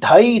2.5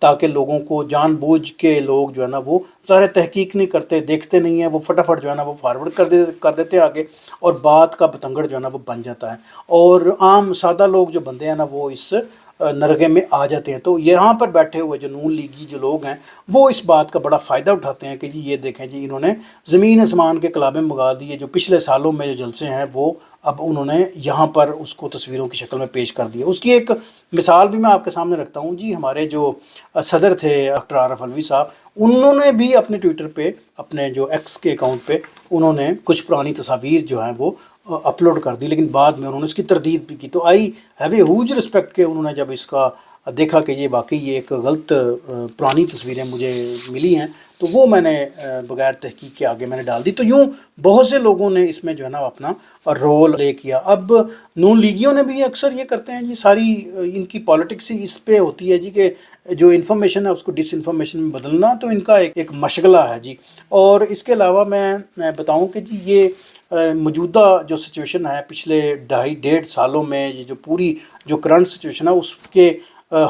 تاکہ لوگوں کو جان بوجھ کے لوگ جو ہے نا وہ ظاہر تحقیق نہیں کرتے، دیکھتے نہیں ہیں، وہ فٹافٹ جو ہے نا وہ فارورڈ کر دیتے ہیں آگے، اور بات کا بتنگڑ جو ہے نا وہ بن جاتا ہے، اور عام سادہ لوگ جو بندے ہیں نا وہ اس نرغے میں آ جاتے ہیں۔ تو یہاں پر بیٹھے ہوئے جو نون لیگی جو لوگ ہیں وہ اس بات کا بڑا فائدہ اٹھاتے ہیں کہ جی یہ دیکھیں جی انہوں نے زمین آسمان کے قلابیں منگا دیے، جو پچھلے سالوں میں جو جلسے ہیں وہ اب انہوں نے یہاں پر اس کو تصویروں کی شکل میں پیش کر دیا۔ اس کی ایک مثال بھی میں آپ کے سامنے رکھتا ہوں جی، ہمارے جو صدر تھے ڈاکٹر عارف علوی صاحب، انہوں نے بھی اپنے ٹویٹر پہ، اپنے جو ایکس کے اکاؤنٹ پہ، انہوں نے کچھ پرانی تصاویر جو ہیں وہ اپلوڈ کر دی، لیکن بعد میں انہوں نے اس کی تردید بھی کی۔ تو I have a huge respect کہ انہوں نے جب اس کا دیکھا کہ یہ واقعی یہ ایک غلط پرانی تصویریں مجھے ملی ہیں، تو وہ میں نے بغیر تحقیق کے آگے میں نے ڈال دی۔ تو یوں بہت سے لوگوں نے اس میں جو ہے نا اپنا رول پلے کیا۔ اب نون لیگیوں نے بھی اکثر یہ کرتے ہیں جی، ساری ان کی پالیٹکس ہی اس پہ ہوتی ہے جی کہ جو انفارمیشن ہے اس کو ڈس انفارمیشن میں بدلنا، تو ان کا ایک مشغلہ ہے جی۔ اور اس کے علاوہ میں بتاؤں کہ جی یہ موجودہ جو سچویشن ہے پچھلے ڈیڑھ سالوں میں، یہ جو پوری جو کرنٹ سچویشن ہے اس کے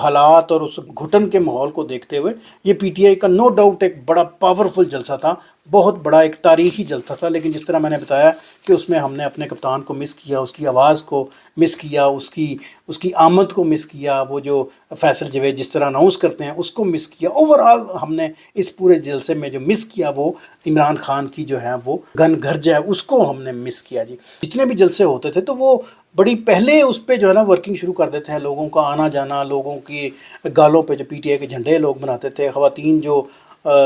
حالات اور اس گھٹن کے ماحول کو دیکھتے ہوئے یہ پی ٹی آئی کا نو ڈاؤٹ ایک بڑا پاورفل جلسہ تھا، بہت بڑا ایک تاریخی جلسہ تھا، لیکن جس طرح میں نے بتایا کہ اس میں ہم نے اپنے کپتان کو مس کیا، اس کی آواز کو مس کیا، اس کی آمد کو مس کیا، وہ جو فیصل جوید جس طرح اناؤنس کرتے ہیں اس کو مس کیا۔ اوورآل ہم نے اس پورے جلسے میں جو مس کیا وہ عمران خان کی جو ہے وہ گن گرج ہے، اس کو ہم نے مس کیا جی۔ جتنے بھی جلسے ہوتے تھے تو وہ بڑی پہلے اس پہ جو ہے نا ورکنگ شروع کر دیتے ہیں، لوگوں کا آنا جانا، لوگوں کی گالوں پہ جو پی ٹی آئی کے جھنڈے لوگ بناتے تھے، خواتین جو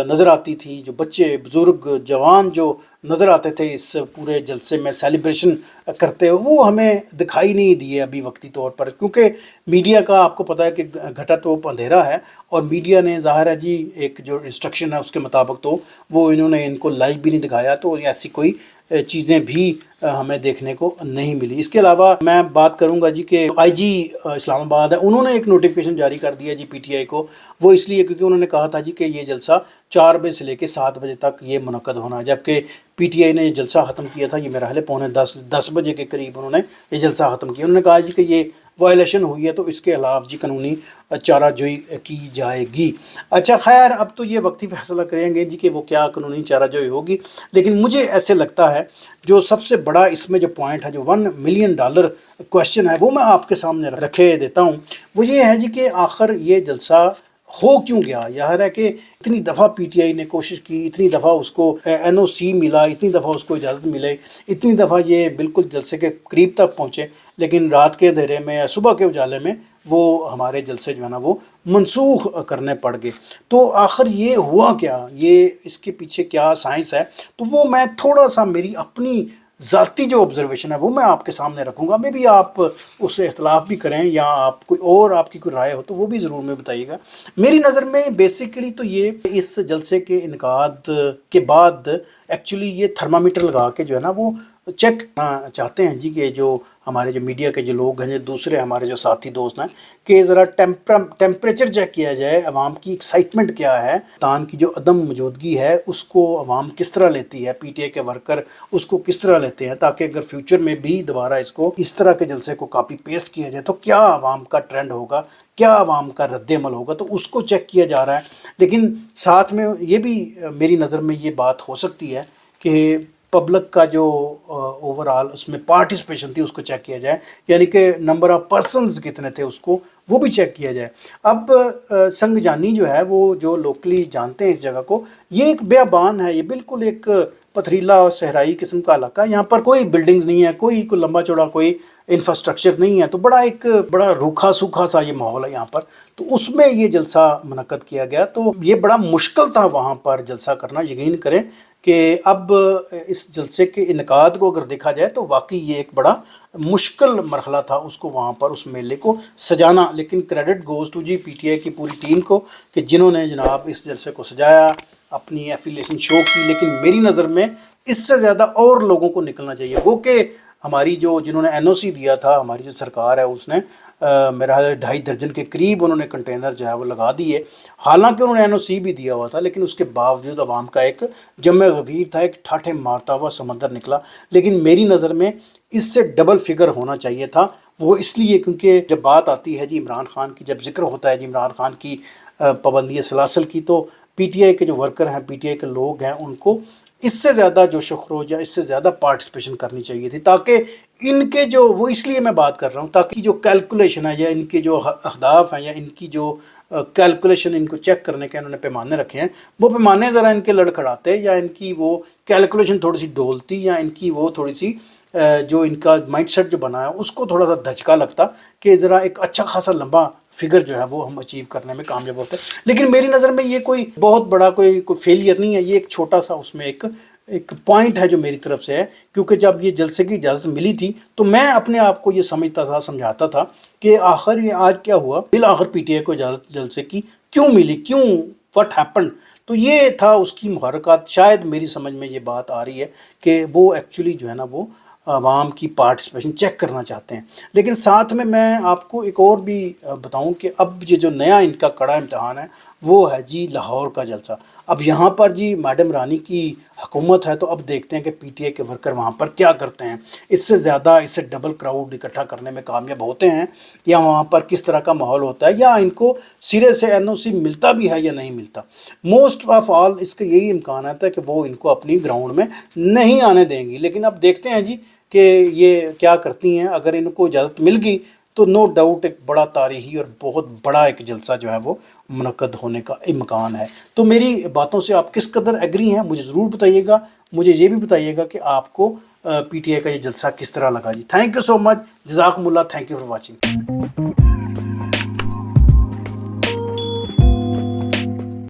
نظر آتی تھی، جو بچے بزرگ جوان جو نظر آتے تھے اس پورے جلسے میں سیلیبریشن کرتے ہوئے، وہ ہمیں دکھائی نہیں دیے ابھی وقتی طور پر، کیونکہ میڈیا کا آپ کو پتہ ہے کہ گھٹا تو اندھیرا ہے، اور میڈیا نے ظاہر ہے جی ایک جو انسٹرکشن ہے اس کے مطابق تو وہ انہوں نے ان کو لائیو بھی نہیں دکھایا، تو ایسی کوئی چیزیں بھی ہمیں دیکھنے کو نہیں ملی۔ اس کے علاوہ میں بات کروں گا جی کہ آئی جی اسلام آباد ہے، انہوں نے ایک نوٹیفیکیشن جاری کر دیا جی پی ٹی آئی کو، وہ اس لیے کیونکہ انہوں نے کہا تھا جی کہ یہ جلسہ 4 بجے سے لے کے 7 بجے تک یہ منعقد ہونا ہے، جبکہ پی ٹی آئی نے یہ جلسہ ختم کیا تھا، یہ میرا خیال ہے 9:45 بجے کے قریب انہوں نے یہ جلسہ ختم کیا۔ انہوں نے کہا جی کہ یہ وائلیشن ہوئی ہے تو اس کے خلاف جی قانونی چارہ جوئی کی جائے گی۔ اچھا خیر، اب تو یہ وقتی فیصلہ کریں گے جی کہ وہ کیا قانونی چارہ جوئی ہوگی، لیکن مجھے ایسے لگتا ہے جو سب سے بڑا اس میں جو پوائنٹ ہے، جو $1 ملین کویشچن ہے، وہ میں آپ کے سامنے رکھے دیتا ہوں۔ وہ یہ ہے جی کہ آخر یہ جلسہ ہو کیوں گیا؟ ظاہر ہے کہ اتنی دفعہ پی ٹی آئی نے کوشش کی، اتنی دفعہ اس کو این او سی ملا، اتنی دفعہ اس کو اجازت ملے، اتنی دفعہ یہ بالکل جلسے کے قریب تک پہنچے، لیکن رات کے اندھیرے میں یا صبح کے اجالے میں وہ ہمارے جلسے جو ہے نا وہ منسوخ کرنے پڑ گئے۔ تو آخر یہ ہوا کیا، یہ اس کے پیچھے کیا سائنس ہے؟ تو وہ میں تھوڑا سا میری اپنی ذاتی جو آبزرویشن ہے وہ میں آپ کے سامنے رکھوں گا، میں بھی آپ اس سے اختلاف بھی کریں یا آپ کوئی اور آپ کی کوئی رائے ہو تو وہ بھی ضرور میں بتائیے گا۔ میری نظر میں بیسیکلی تو یہ اس جلسے کے انعقاد کے بعد ایکچولی یہ تھرمامیٹر لگا کے جو ہے نا وہ چیک کرنا چاہتے ہیں جی کہ جو ہمارے جو میڈیا کے جو لوگ ہیں، جو دوسرے ہمارے جو ساتھی دوست ہیں، کہ ذرا ٹیمپریچر چیک کیا جائے، عوام کی ایکسائٹمنٹ کیا ہے، تان کی جو عدم موجودگی ہے اس کو عوام کس طرح لیتی ہے، پی ٹی آئی کے ورکر اس کو کس طرح لیتے ہیں، تاکہ اگر فیوچر میں بھی دوبارہ اس کو اس طرح کے جلسے کو کاپی پیسٹ کیا جائے تو کیا عوام کا ٹرینڈ ہوگا، کیا عوام کا رد عمل ہوگا، تو اس کو چیک کیا جا رہا ہے۔ لیکن ساتھ میں یہ بھی میری نظر میں یہ بات ہو سکتی ہے کہ پبلک کا جو اوورآل اس میں پارٹیسپیشن تھی اس کو چیک کیا جائے، یعنی کہ نمبر آف پرسنز کتنے تھے اس کو وہ بھی چیک کیا جائے۔ اب سنگ جانی جو ہے وہ جو لوکلی جانتے ہیں اس جگہ کو، یہ ایک بیابان ہے، یہ بالکل ایک پتھریلا اور صحرائی قسم کا علاقہ ہے، یہاں پر کوئی بلڈنگز نہیں ہے، کوئی لمبا چوڑا کوئی انفراسٹرکچر نہیں ہے، تو بڑا روکھا سوکھا سا یہ ماحول ہے یہاں پر، تو اس میں یہ جلسہ منعقد کیا گیا۔ تو یہ بڑا مشکل تھا وہاں پر جلسہ کرنا، یقین کریں کہ اب اس جلسے کے انعقاد کو اگر دیکھا جائے تو واقعی یہ ایک بڑا مشکل مرحلہ تھا اس کو وہاں پر اس میلے کو سجانا، لیکن credit goes to G P T I کی پوری ٹیم کو کہ جنہوں نے جناب اس جلسے کو سجایا، اپنی ایفیلیشن شو کی۔ لیکن میری نظر میں اس سے زیادہ اور لوگوں کو نکلنا چاہیے، وہ کہ ہماری جو جنہوں نے NOC دیا تھا، ہماری جو سرکار ہے اس نے میرا 2.5 درجن کے قریب انہوں نے کنٹینر جو ہے وہ لگا دیے، حالانکہ انہوں نے NOC بھی دیا ہوا تھا، لیکن اس کے باوجود عوام کا ایک جمع غفیر تھا، ایک ٹھاٹھے مارتا ہوا سمندر نکلا۔ لیکن میری نظر میں اس سے ڈبل فگر ہونا چاہیے تھا، وہ اس لیے کیونکہ جب بات آتی ہے جی عمران خان کی، جب ذکر ہوتا ہے جی عمران خان کی پابندی سلاسل کی، تو PTI کے جو ورکر ہیں، PTI کے لوگ ہیں، ان کو اس سے زیادہ جوش و خروش یا اس سے زیادہ پارٹیسپیشن کرنی چاہیے تھی، تاکہ ان کے جو وہ اس لیے میں بات کر رہا ہوں تاکہ جو کیلکولیشن ہے یا ان کے جو اہداف ہیں یا ان کی جو کیلکولیشن ان کو چیک کرنے کے انہوں نے پیمانے رکھے ہیں، وہ پیمانے ذرا ان کے لڑکھڑاتے یا ان کی وہ کیلکولیشن تھوڑی سی ڈولتی یا ان کی وہ تھوڑی سی جو ان کا مائنڈ سیٹ جو بنا ہے اس کو تھوڑا سا دھچکا لگتا کہ ذرا ایک اچھا خاصا لمبا فگر جو ہے وہ ہم اچیو کرنے میں کامیاب ہوتے ہیں۔ لیکن میری نظر میں یہ کوئی بہت بڑا کوئی فیلئر نہیں ہے، یہ ایک چھوٹا سا اس میں ایک پوائنٹ ہے جو میری طرف سے ہے، کیونکہ جب یہ جلسے کی اجازت ملی تھی تو میں اپنے آپ کو یہ سمجھتا تھا، سمجھاتا تھا کہ آخر یہ آج کیا ہوا، بالآخر PTI کو اجازت جلسے کی کیوں ملی، کیوں، واٹ ہیپنڈ۔ تو یہ تھا اس کی محرکات، شاید میری سمجھ میں یہ بات آ رہی ہے کہ وہ ایکچولی جو ہے نا وہ عوام کی پارٹیسپیشن چیک کرنا چاہتے ہیں۔ لیکن ساتھ میں آپ کو ایک اور بھی بتاؤں کہ اب یہ جو نیا ان کا کڑا امتحان ہے وہ ہے جی لاہور کا جلسہ۔ اب یہاں پر جی میڈم رانی کی حکومت ہے، تو اب دیکھتے ہیں کہ PTI کے ورکر وہاں پر کیا کرتے ہیں، اس سے زیادہ، اس سے ڈبل کراؤڈ اکٹھا کرنے میں کامیاب ہوتے ہیں، یا وہاں پر کس طرح کا ماحول ہوتا ہے، یا ان کو سرے سے NOC ملتا بھی ہے یا نہیں ملتا۔ موسٹ آف آل اس کا یہی امکان ہے کہ وہ ان کو اپنی گراؤنڈ میں نہیں آنے دیں گی، لیکن اب دیکھتے ہیں جی کہ یہ کیا کرتی ہیں۔ اگر ان کو اجازت مل گئی تو نو ڈاؤٹ ایک بڑا تاریخی اور بہت بڑا ایک جلسہ جو ہے وہ منعقد ہونے کا امکان ہے۔ تو میری باتوں سے آپ کس قدر ایگری ہیں مجھے ضرور بتائیے گا، مجھے یہ بھی بتائیے گا کہ آپ کو PTI کا یہ جلسہ کس طرح لگا جی۔ تھینک یو سو مچ، جزاکم اللہ، تھینک یو فار واچنگ۔